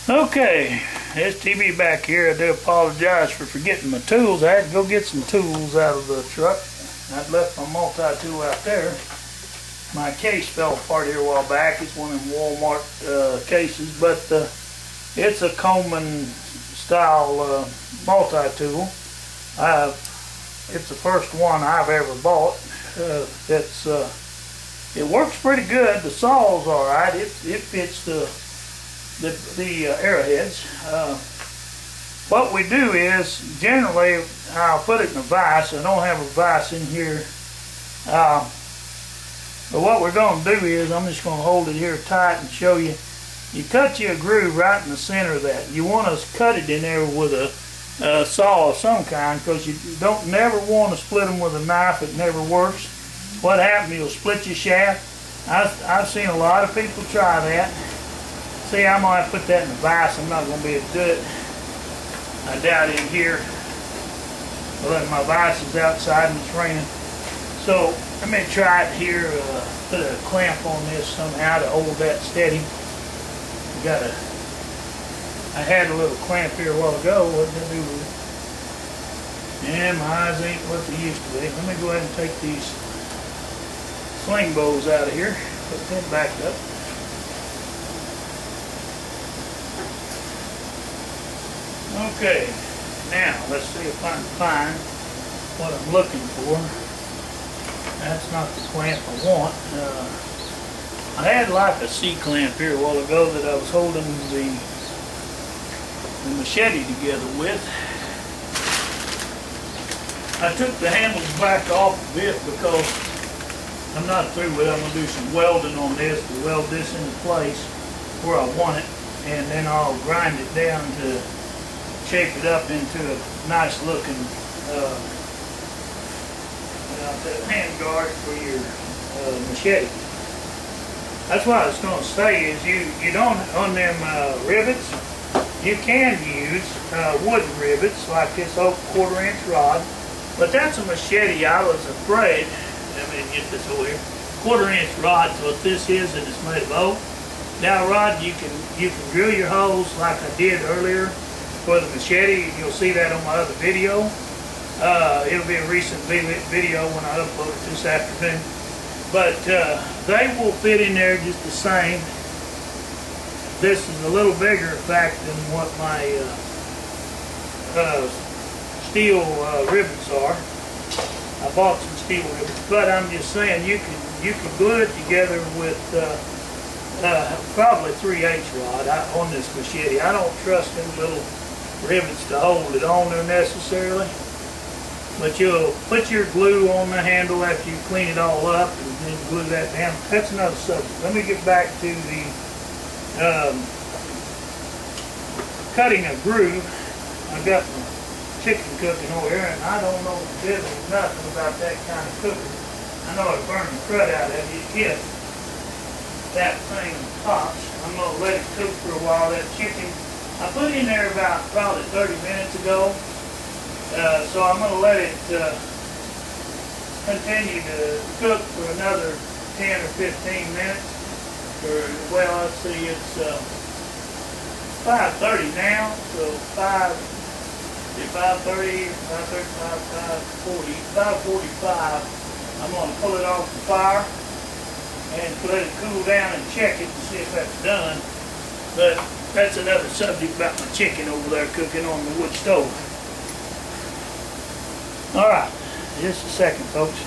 Okay, it's TB back here. I do apologize for forgetting my tools. I had to go get some tools out of the truck. I'd left my multi-tool out there. My case fell apart here a while back. It's one of them Walmart cases, but it's a Coleman style multi-tool. It's the first one I've ever bought. It works pretty good. The saw's all right. It fits the arrowheads. What we do is generally I'll put it in a vise. I don't have a vise in here, but what we're going to do is I'm just going to hold it here tight and show you. You cut you a groove right in the center of that. You want to cut it in there with a saw of some kind, because you don't never want to split them with a knife. It never works. What happens, you'll split your shaft. I've seen a lot of people try that. See, I'm going to have to put that in the vise. I'm not going to be able to do it. I doubt it here. Well, my vise is outside and it's raining. So let me try it here. Put a clamp on this somehow to hold that steady. I had a little clamp here a while ago. What did I do with it? And my eyes ain't what they used to be. Let me go ahead and take these sling bows out of here. Put them back up. Okay, now let's see if I can find what I'm looking for. That's not the clamp I want. I had like a C-clamp here a while ago that I was holding the machete together with. I took the handles back off a bit because I'm not through with it. I'm going to do some welding on this to weld this into place where I want it, and then I'll grind it down to shape it up into a nice looking hand guard for your machete. That's what I was going to say is you don't, on them rivets, you can use wooden rivets like this oak 1/4-inch rod, but that's a machete. I was afraid, let me get this over here, 1/4-inch rod, so what this is, and it's made of oak. Now rod, you can drill your holes like I did earlier for the machete. You'll see that on my other video. It'll be a recent video when I upload it this afternoon. But they will fit in there just the same. This is a little bigger, in fact, than what my steel rivets are. I bought some steel rivets, but I'm just saying you can glue it together with probably 3/8 rod on this machete. I don't trust them little rivets to hold it on there necessarily, but you'll put your glue on the handle after you clean it all up and then glue that down. That's another subject. Let me get back to the cutting a groove. I got my chicken cooking over here, and I don't know nothing about that kind of cooking. I know it burns the crud out of you if that thing pops. I'm going to let it cook for a while. That chicken I put in there about probably 30 minutes ago, so I'm going to let it continue to cook for another 10 or 15 minutes. Well, let's see, it's 5:30 now, so 5:30, 5:45. I'm going to pull it off the fire and let it cool down and check it and see if that's done. But that's another subject about my chicken over there cooking on the wood stove. Alright, just a second, folks.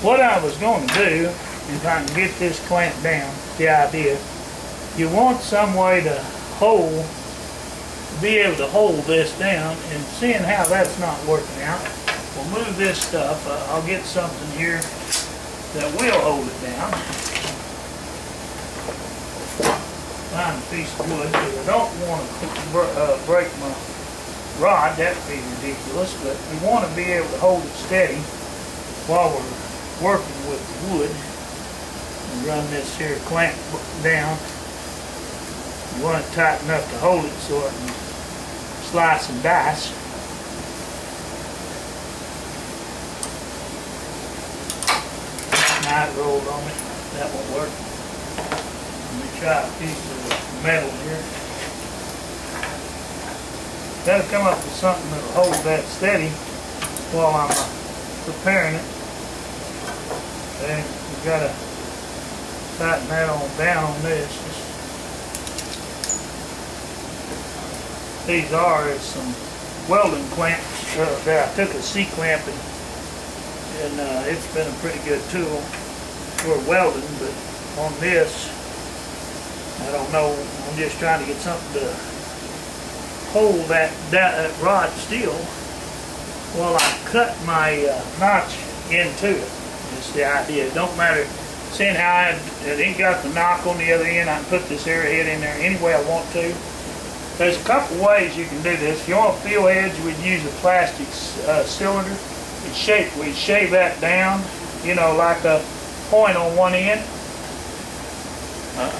What I was going to do, if I can get this clamp down, the idea, you want some way to be able to hold this down, and seeing how that's not working out, we'll move this stuff. I'll get something here that will hold it down. Find a piece of wood, because I don't want to break my rod. That would be ridiculous, but we want to be able to hold it steady while we're working with the wood. And run this here clamp down. You want it tight enough to hold it so I can slice and dice. Knife rolled on it. That won't work. Let me try a piece of metal here. Gotta come up with something that'll hold that steady while I'm preparing it. Okay, we gotta tighten that on down on this. These are some welding clamps that I took a C-clamp and it's been a pretty good tool for welding, but on this, I don't know, I'm just trying to get something to hold that rod still while I cut my notch into it. That's the idea. It don't matter, seeing how it ain't got the knock on the other end, I can put this arrowhead in there any way I want to. There's a couple ways you can do this. If you want a field edge, we'd use a plastic cylinder. We'd shave that down, you know, like a point on one end.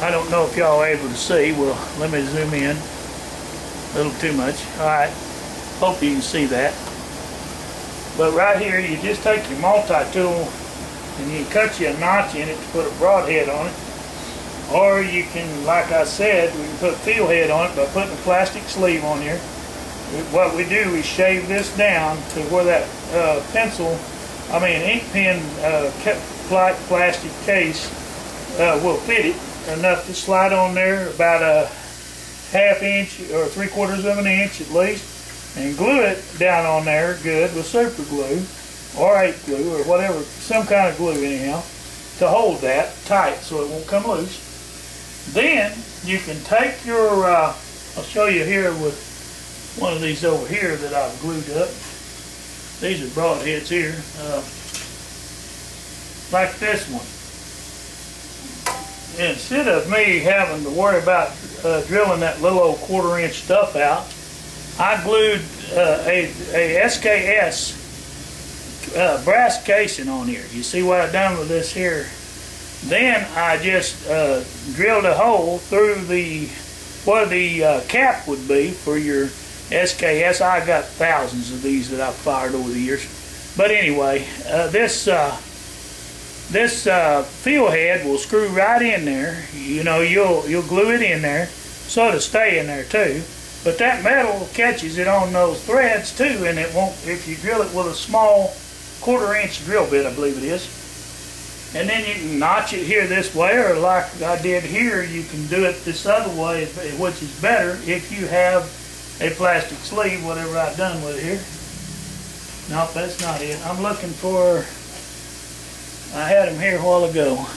I don't know if y'all are able to see. Well, let me zoom in. A little too much. Alright, hope you can see that. But right here, you just take your multi-tool and you cut you a notch in it to put a broadhead on it. Or you can, like I said, we can put field head on it by putting a plastic sleeve on here. What we do is shave this down to where that ink pen plastic case will fit it enough to slide on there about a ½ inch or 3/4 of an inch at least, and glue it down on there good with super glue or 8 glue or whatever, some kind of glue anyhow, to hold that tight so it won't come loose. Then you can take your, I'll show you here with one of these over here that I've glued up. These are broadheads here, like this one. Instead of me having to worry about drilling that little old 1/4 inch stuff out, I glued a SKS brass casing on here. You see what I've done with this here? Then I just drilled a hole through where the cap would be for your SKS. I got thousands of these that I've fired over the years. But anyway, this field head will screw right in there. You know, you'll glue it in there so it'll stay in there too. But that metal catches it on those threads too, and it won't, if you drill it with a small 1/4 inch drill bit, I believe it is. And then you can notch it here this way, or like I did here, you can do it this other way, which is better if you have a plastic sleeve, whatever I've done with it here. Nope, that's not it. I'm looking for, I had them here a while ago.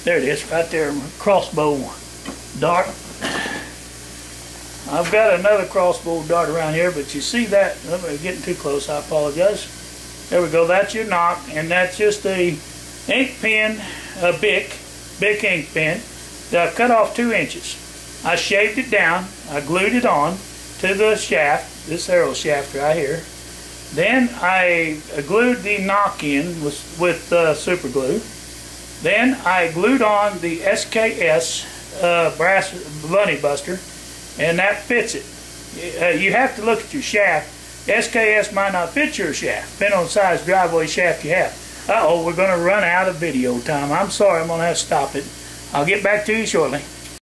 There it is, right there, crossbow dart. I've got another crossbow dart around here, but you see that, I'm getting too close, I apologize. There we go, that's your knock, and that's just a ink pen, a Bic ink pen that I've cut off 2 inches. I shaved it down, I glued it on to the shaft, this arrow shaft right here. Then I glued the knock in with super glue. Then I glued on the SKS brass bunny buster, and that fits it. You have to look at your shaft. SKS might not fit your shaft, depending on the size driveway shaft you have. Uh-oh, we're going to run out of video time. I'm sorry, I'm going to have to stop it. I'll get back to you shortly.